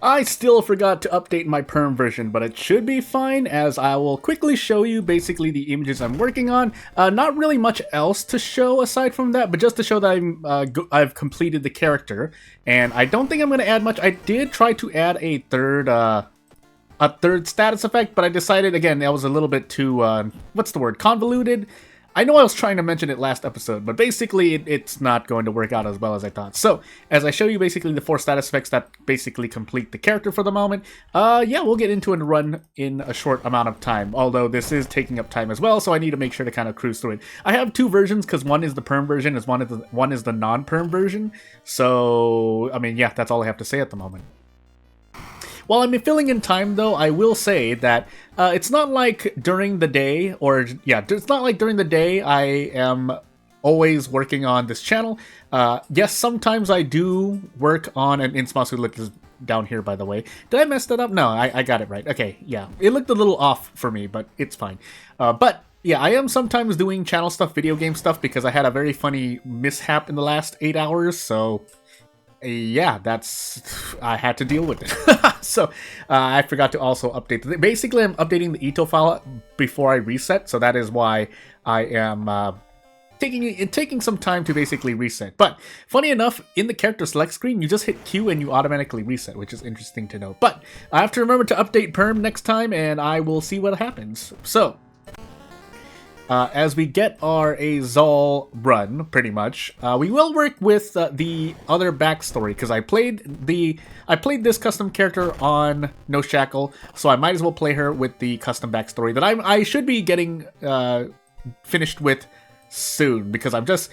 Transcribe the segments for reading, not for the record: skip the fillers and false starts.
I still forgot to update my PERM version, but it should be fine, as I will quickly show you basically the images I'm working on. Not really much else to show aside from that, but just to show that I've completed the character, and I don't think I'm going to add much. I did try to add a third status effect, but I decided, again, that was a little bit too, what's the word, convoluted? I know I was trying to mention it last episode, but basically it's not going to work out as well as I thought. So, as I show you basically the 4 status effects that basically complete the character for the moment, yeah, we'll get into a run in a short amount of time, although this is taking up time as well, so I need to make sure to kind of cruise through it. I have 2 versions, because one is the PERM version, and one is the non-PERM version, so, I mean, yeah, that's all I have to say at the moment. While I'm filling in time, though, I will say that it's not like during the day, it's not like during the day I am always working on this channel. Yes, sometimes I do work on an Insmas who looked down here, by the way. Did I mess that up? No, I got it right. Okay, yeah. It looked a little off for me, but it's fine. But yeah, I am sometimes doing channel stuff, video game stuff, because I had a very funny mishap in the last 8 hours, so yeah, I had to deal with it. So I forgot to also update. Basically, I'm updating the Ito file before I reset, so that is why I am taking some time to basically reset. But funny enough, in the character select screen, you just hit Q and you automatically reset, which is interesting to know. But I have to remember to update PERM next time, and I will see what happens. So as we get our Azal run, pretty much, we will work with the other backstory, because I played this custom character on No Shackle, so I might as well play her with the custom backstory that I should be getting finished with soon, because I'm just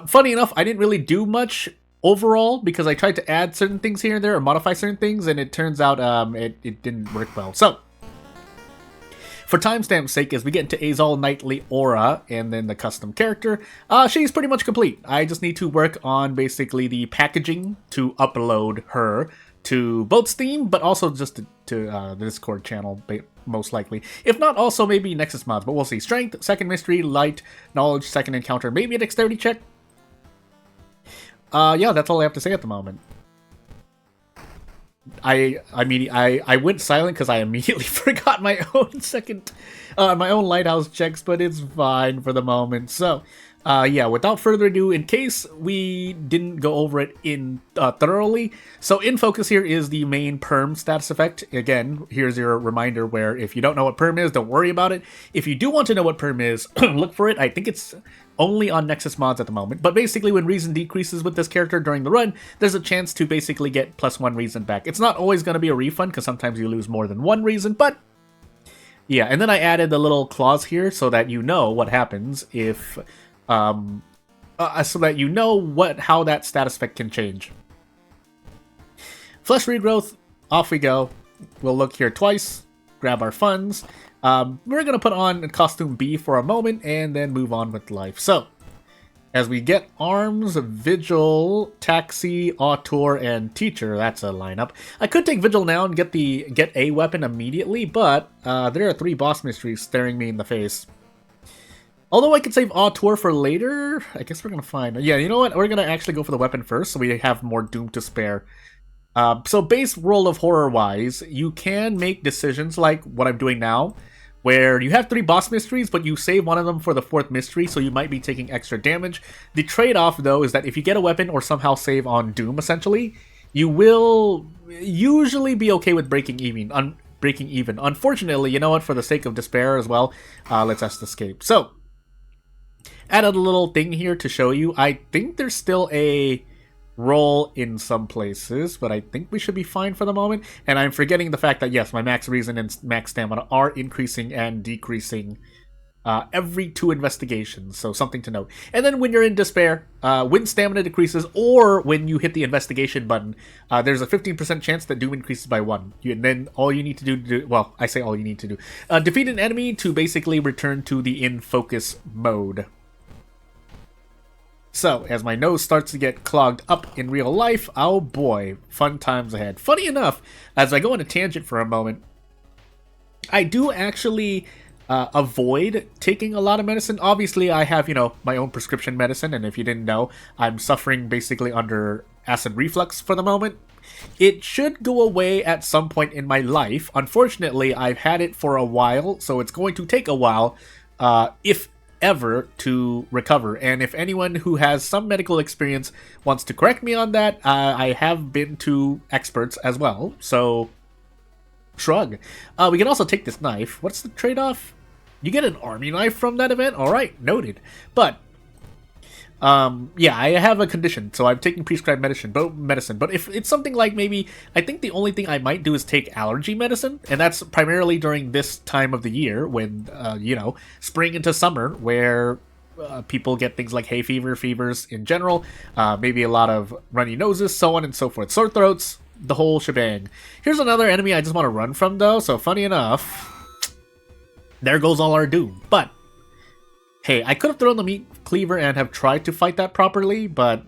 funny enough, I didn't really do much overall, because I tried to add certain things here and there or modify certain things, and it turns out it didn't work well. So for timestamp's sake, as we get into Azal Knightly Aura and then the custom character, she's pretty much complete. I just need to work on basically the packaging to upload her to both Steam, but also just to the Discord channel, most likely. If not, also maybe Nexus mods, but we'll see. Strength, second mystery, light, knowledge, second encounter, maybe a dexterity check. Yeah, that's all I have to say at the moment. I went silent because I immediately forgot my own lighthouse checks, but it's fine for the moment. So, yeah, without further ado, in case we didn't go over it in thoroughly, so in focus here is the main PERM status effect. Again, here's your reminder where if you don't know what PERM is, don't worry about it. If you do want to know what PERM is, look for it. I think it's only on Nexus mods at the moment, but basically when reason decreases with this character during the run, there's a chance to basically get +1 reason back. It's not always going to be a refund, because sometimes you lose more than 1 reason, but yeah, and then I added the little clause here so that you know what happens if, so that you know how that status effect can change. Flesh regrowth, off we go. We'll look here twice, grab our funds. We're going to put on costume B for a moment and then move on with life. So, as we get arms, vigil, taxi, auteur, and teacher, that's a lineup. I could take vigil now and get a weapon immediately, but there are 3 boss mysteries staring me in the face. Although I could save auteur for later, I guess we're going to find. Yeah, you know what? We're going to actually go for the weapon first, so we have more doom to spare. So base roll of horror-wise, you can make decisions like what I'm doing now, where you have 3 boss mysteries, but you save one of them for the 4th mystery, so you might be taking extra damage. The trade-off, though, is that if you get a weapon or somehow save on Doom, essentially, you will usually be okay with breaking even. Unfortunately, you know what, for the sake of despair as well, let's just escape. So, added a little thing here to show you. I think there's still a roll in some places, but I think we should be fine for the moment. And I'm forgetting the fact that, yes, my max reason and max stamina are increasing and decreasing every 2 investigations, so something to note. And then when you're in despair, when stamina decreases or when you hit the investigation button, there's a 15% chance that doom increases by 1. And then all you need to do, well, I say all you need to do, defeat an enemy to basically return to the in focus mode. So, as my nose starts to get clogged up in real life, oh boy, fun times ahead. Funny enough, as I go on a tangent for a moment, I do actually avoid taking a lot of medicine. Obviously, I have, my own prescription medicine, and if you didn't know, I'm suffering basically under acid reflux for the moment. It should go away at some point in my life. Unfortunately, I've had it for a while, so it's going to take a while, if ever, to recover. And if anyone who has some medical experience wants to correct me on that, I have been to experts as well, so shrug. We can also take this knife. What's the trade-off? You get an army knife from that event? Alright, noted. But yeah, I have a condition, so I'm taking prescribed medicine. But if it's something like maybe, I think the only thing I might do is take allergy medicine, and that's primarily during this time of the year when, you know, spring into summer, where people get things like hay fever, fevers in general, maybe a lot of runny noses, so on and so forth, sore throats, the whole shebang. Here's another enemy I just want to run from, though. So funny enough, there goes all our doom. But hey, I could have thrown the meat cleaver and have tried to fight that properly, but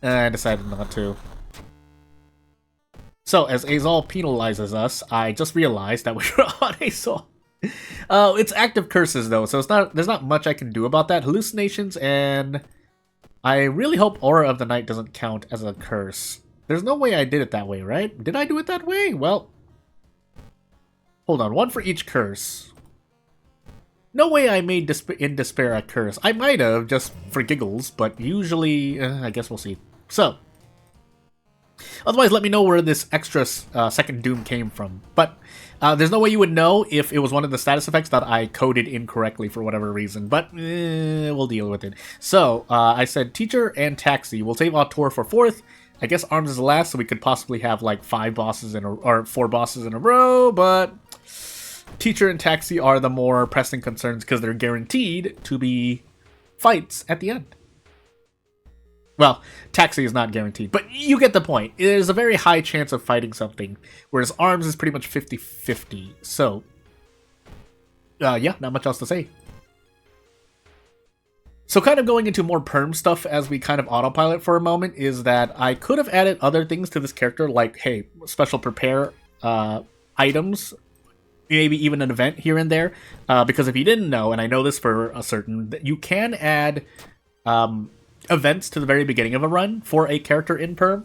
I decided not to. So, as Azal penalizes us, I just realized that we were on Azal. It's active curses, though, so there's not much I can do about that. Hallucinations, and I really hope Aura of the Night doesn't count as a curse. There's no way I did it that way, right? Did I do it that way? Well, hold on. One for each curse. No way I made in despair a curse. I might have, just for giggles, but usually, I guess we'll see. So, otherwise let me know where this extra second doom came from. But there's no way you would know if it was one of the status effects that I coded incorrectly for whatever reason, but we'll deal with it. So, I said teacher and taxi. We'll save Auteur for 4th. I guess arms is the last, so we could possibly have like 4 bosses in a row, but teacher and taxi are the more pressing concerns because they're guaranteed to be fights at the end. Well, taxi is not guaranteed, but you get the point. There's a very high chance of fighting something, whereas arms is pretty much 50-50. So, yeah, not much else to say. So kind of going into more perm stuff as we kind of autopilot for a moment is that I could have added other things to this character, like, hey, special prepare items, maybe even an event here and there, because if you didn't know, and I know this for a certain, that you can add events to the very beginning of a run for a character in Perm.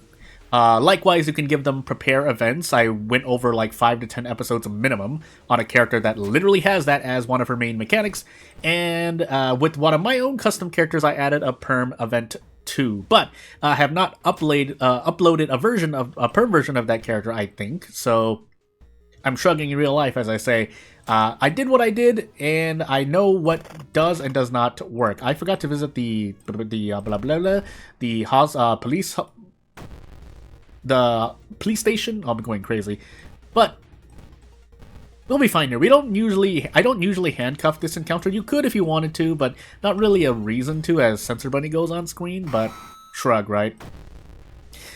Likewise, you can give them prepare events. I went over like 5 to 10 episodes minimum on a character that literally has that as one of her main mechanics, and with one of my own custom characters, I added a Perm event too, but I have not uploaded a Perm version of that character, I think, so I'm shrugging in real life as I say, I did what I did, and I know what does and does not work. I forgot to visit the police station. I'll be going crazy, but we'll be fine here. I don't usually handcuff this encounter. You could if you wanted to, but not really a reason to as Sensor Bunny goes on screen. But shrug, right?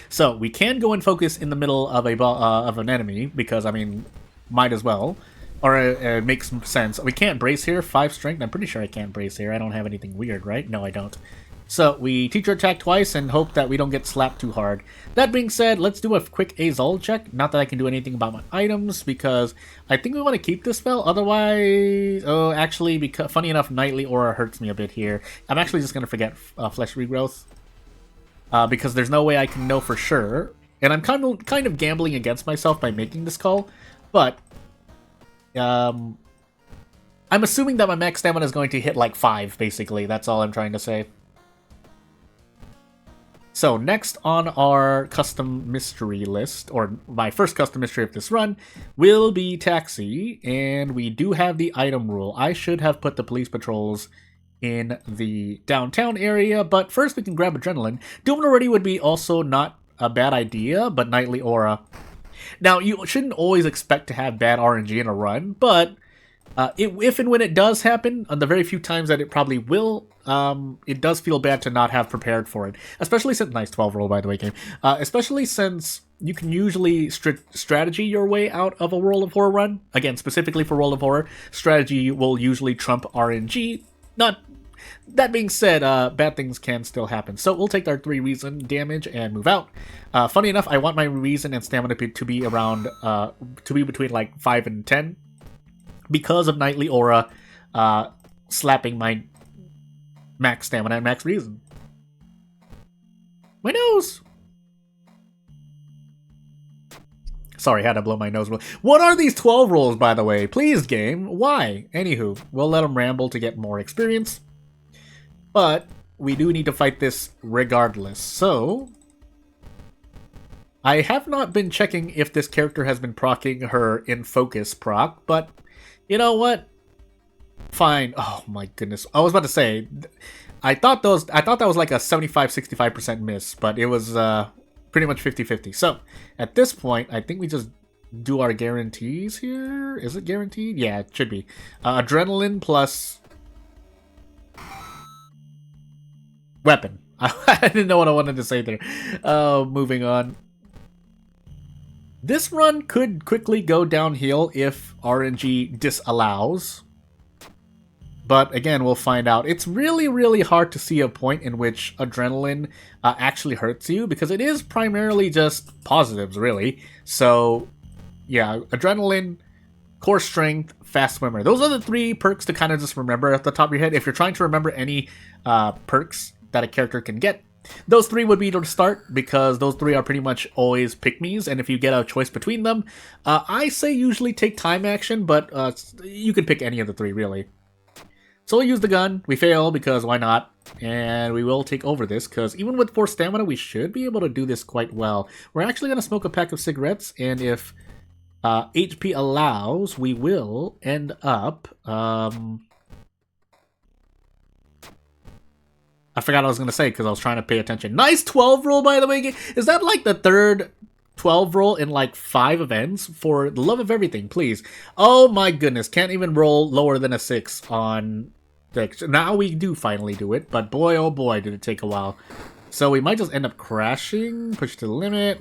So we can go and focus in the middle of an enemy because I mean, might as well, or it makes sense. We can't brace here. 5 strength. I'm pretty sure I can't brace here. I don't have anything weird, right? No, I don't. So we teacher attack twice and hope that we don't get slapped too hard. That being said, let's do a quick Azul check. Not that I can do anything about my items because I think we want to keep this spell. Otherwise, oh, actually, because funny enough, Nightly Aura hurts me a bit here. I'm actually just gonna forget Flesh Regrowth. Because there's no way I can know for sure, and I'm kind of gambling against myself by making this call, but I'm assuming that my max stamina is going to hit like 5, basically. That's all I'm trying to say. So next on our custom mystery list, or my first custom mystery of this run, will be Taxi, and we do have the item rule. I should have put the police patrols in the downtown area, but first we can grab Adrenaline. Doing it already would be also not a bad idea, but Nightly Aura. Now, you shouldn't always expect to have bad RNG in a run, but if and when it does happen, on the very few times that it probably will, it does feel bad to not have prepared for it. Especially since, nice 12 roll by the way, game. Especially since you can usually strategy your way out of a World of Horror run. Again, specifically for World of Horror, strategy will usually trump RNG. That being said, bad things can still happen. So we'll take our 3 reason damage and move out. Funny enough, I want my reason and stamina to be around, to be between like 5 and 10. Because of Nightly Aura slapping my max stamina and max reason. My nose! Sorry, had to blow my nose. What are these 12 rolls, by the way? Please, game. Why? Anywho, we'll let them ramble to get more experience. But we do need to fight this regardless. So I have not been checking if this character has been proccing her in focus proc, but you know what? Fine. Oh my goodness. I was about to say, I thought that was like a 75-65% miss, but it was pretty much 50-50. So at this point, I think we just do our guarantees here. Is it guaranteed? Yeah, it should be. Adrenaline plus weapon. I didn't know what I wanted to say there. Moving on. This run could quickly go downhill if RNG disallows. But again, we'll find out. It's really, really hard to see a point in which adrenaline actually hurts you, because it is primarily just positives, really. So, yeah, adrenaline, core strength, fast swimmer. Those are the 3 perks to kind of just remember at the top of your head. If you're trying to remember any perks that a character can get, those 3 would be to start, because those 3 are pretty much always pick-me's, and if you get a choice between them, I say usually take time action, but you can pick any of the 3, really. So we'll use the gun. We fail because why not? And we will take over this because even with 4 stamina, we should be able to do this quite well. We're actually going to smoke a pack of cigarettes, and if HP allows, we will end up... I forgot what I was going to say because I was trying to pay attention. Nice 12 roll, by the way. Is that like the 3rd 12 roll in like 5 events? For the love of everything, please. Oh my goodness. Can't even roll lower than a 6 on... Now we do finally do it, but boy oh boy did it take a while. So we might just end up crashing, push to the limit.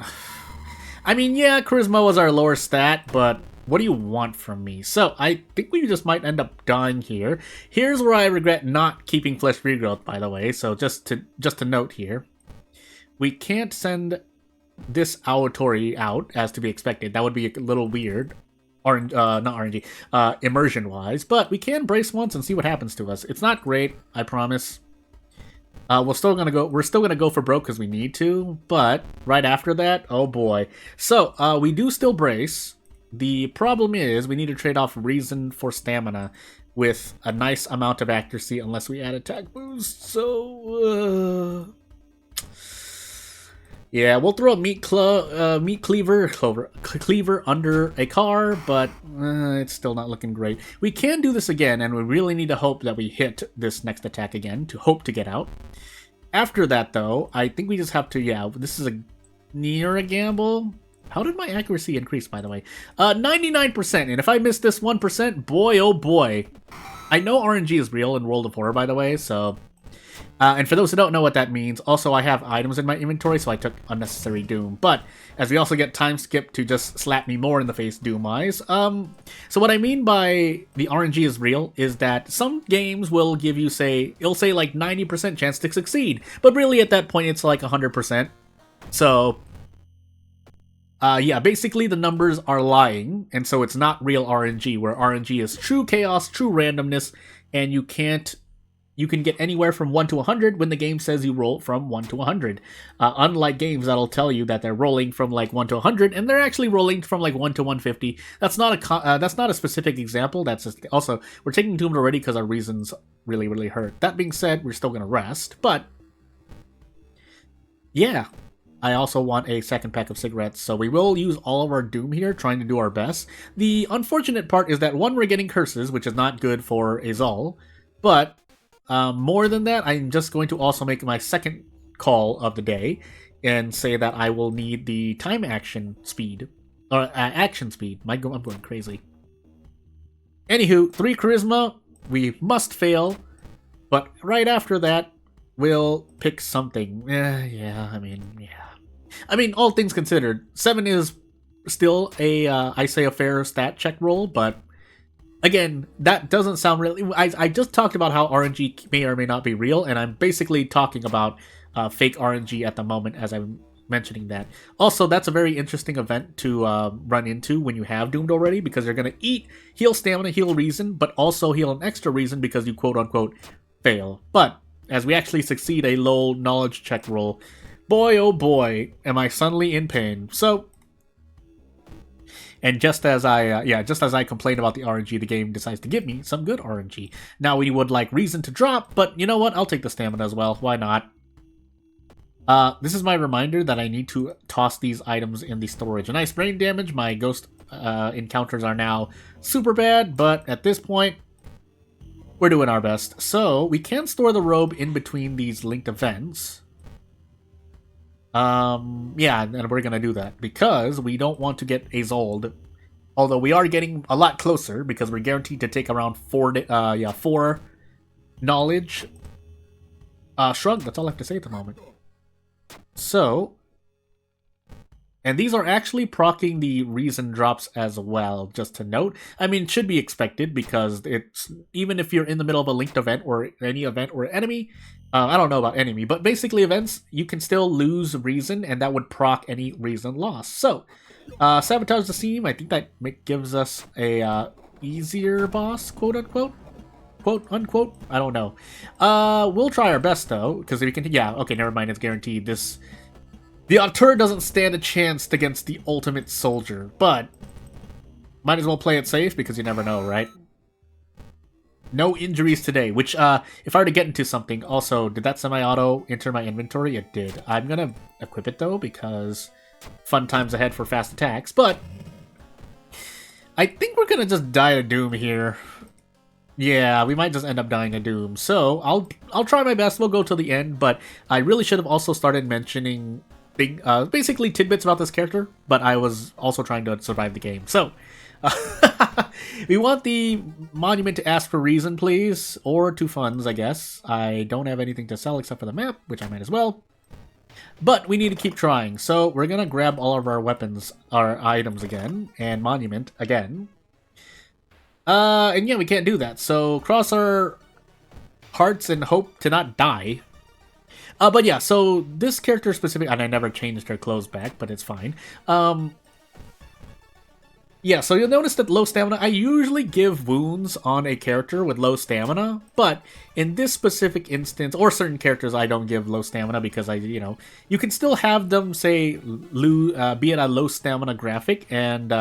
I mean, yeah, charisma was our lower stat, but what do you want from me? So I think we just might end up dying here. Here's where I regret not keeping flesh regrowth, by the way. So just to note here, we can't send this Aotori out as to be expected. That would be a little weird. Not RNG, immersion-wise, but we can brace once and see what happens to us. It's not great, I promise. We're still gonna go for broke because we need to, but right after that, oh boy. So we do still brace. The problem is we need to trade off reason for stamina with a nice amount of accuracy, unless we add attack boost. So yeah, we'll throw a meat cleaver under a car, but it's still not looking great. We can do this again, and we really need to hope that we hit this next attack again to hope to get out. After that, though, I think we just have to, yeah, this is near a gamble. How did my accuracy increase, by the way? 99%, and if I miss this 1%, boy, oh boy. I know RNG is real in World of Horror, by the way, so... and for those who don't know what that means, also I have items in my inventory, so I took unnecessary Doom. But, as we also get time skip to just slap me more in the face Doom-wise, so what I mean by the RNG is real is that some games will give you, it'll say like 90% chance to succeed, but really at that point it's like 100%. So, yeah, basically the numbers are lying, and so it's not real RNG, where RNG is true chaos, true randomness, and you can get anywhere from 1 to 100 when the game says you roll from 1 to 100. Unlike games that'll tell you that they're rolling from like 1 to 100, and they're actually rolling from like 1 to 150. That's not a specific example. That's just, also, we're taking Doomed already because our reasons really, really hurt. That being said, we're still going to rest, but yeah. I also want a second pack of cigarettes, so we will use all of our Doom here, trying to do our best. The unfortunate part is that, one, we're getting curses, which is not good for Azal, but more than that, I'm just going to also make my second call of the day and say that I will need the time action speed, or action speed. I'm going crazy. Anywho, 3 charisma, we must fail, but right after that, we'll pick something. Yeah, I mean, all things considered, 7 is still I say a fair stat check roll, but again, that doesn't sound really... I just talked about how RNG may or may not be real, and I'm basically talking about fake RNG at the moment as I'm mentioning that. Also, that's a very interesting event to run into when you have Doomed already, because you're going to heal stamina, heal reason, but also heal an extra reason because you quote-unquote fail. But as we actually succeed a low knowledge check roll, boy oh boy, am I suddenly in pain. So, And just as I complained about the RNG, the game decides to give me some good RNG. Now we would like reason to drop, but you know what? I'll take the stamina as well. Why not? This is my reminder that I need to toss these items in the storage. A nice brain damage. My ghost encounters are now super bad, but at this point, we're doing our best. So we can store the robe in between these linked events. Yeah, and we're gonna do that because we don't want to get Azold. Although we are getting a lot closer because we're guaranteed to take around 4 knowledge. Shrug, that's all I have to say at the moment. So, and these are actually proccing the reason drops as well, just to note. I mean, it should be expected because it's, even if you're in the middle of a linked event or any event or enemy, I don't know about enemy, but basically events, you can still lose reason and that would proc any reason loss. So, sabotage the seam, I think that gives us a easier boss, quote unquote. Quote unquote, I don't know. We'll try our best though, because we can. Yeah, okay, never mind. It's guaranteed. The auteur doesn't stand a chance against the ultimate soldier, but might as well play it safe because you never know, right? No injuries today. Which, if I were to get into something, also, did that semi-auto enter my inventory? It did. I'm gonna equip it though because fun times ahead for fast attacks. But I think we're gonna just die of doom here. Yeah, we might just end up dying a doom. So I'll try my best. We'll go to the end, but I really should have also started mentioning basically tidbits about this character. But I was also trying to survive the game. So we want the monument to ask for reason, please, or to funds, I guess. I don't have anything to sell except for the map, which I might as well. But we need to keep trying. So we're gonna grab all of our weapons, our items again, and monument again. And yeah, we can't do that, so cross our hearts and hope to not die. But yeah, so this character specific, and I never changed her clothes back, but it's fine. Yeah, so you'll notice that low stamina, I usually give wounds on a character with low stamina, but in this specific instance, or certain characters, I don't give low stamina because you can still have them, say, be at a low stamina graphic and,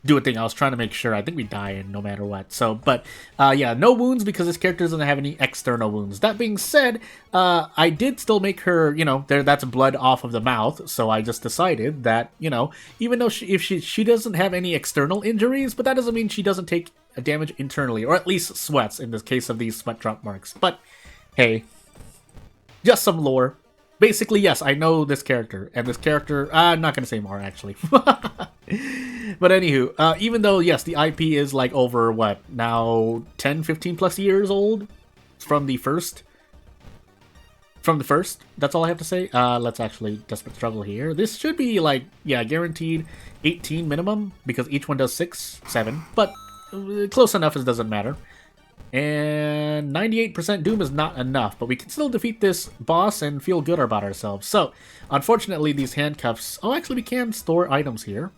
do a thing. I was trying to make sure. I think we die no matter what. So, but yeah, no wounds because this character doesn't have any external wounds. That being said, I did still make her, that's blood off of the mouth. So I just decided that, even though she doesn't have any external injuries, but that doesn't mean she doesn't take a damage internally, or at least sweats in the case of these sweat drop marks. But hey, just some lore. Basically, yes, I know this character, and this character, I'm not going to say more, actually. But anywho, even though, yes, the IP is like over, what, now 10, 15 plus years old from the first? From the first, that's all I have to say. Let's actually Desperate Struggle here. This should be like, yeah, guaranteed 18 minimum, because each one does 6, 7, but close enough, it doesn't matter. And 98% Doom is not enough, but we can still defeat this boss and feel good about ourselves. So, unfortunately, these handcuffs... Oh, actually, we can store items here.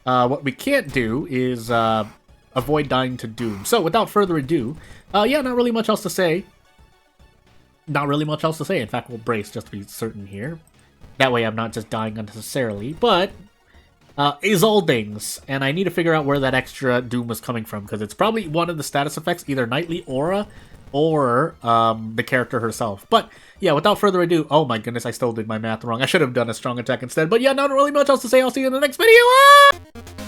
What we can't do is avoid dying to Doom. So, without further ado, yeah, not really much else to say. Not really much else to say. In fact, we'll brace just to be certain here. That way I'm not just dying unnecessarily, but... Isoldings, and I need to figure out where that extra Doom was coming from, because it's probably one of the status effects, either Knightly Aura or the character herself. But yeah, without further ado, oh my goodness, I still did my math wrong. I should have done a strong attack instead, but yeah, not really much else to say. I'll see you in the next video.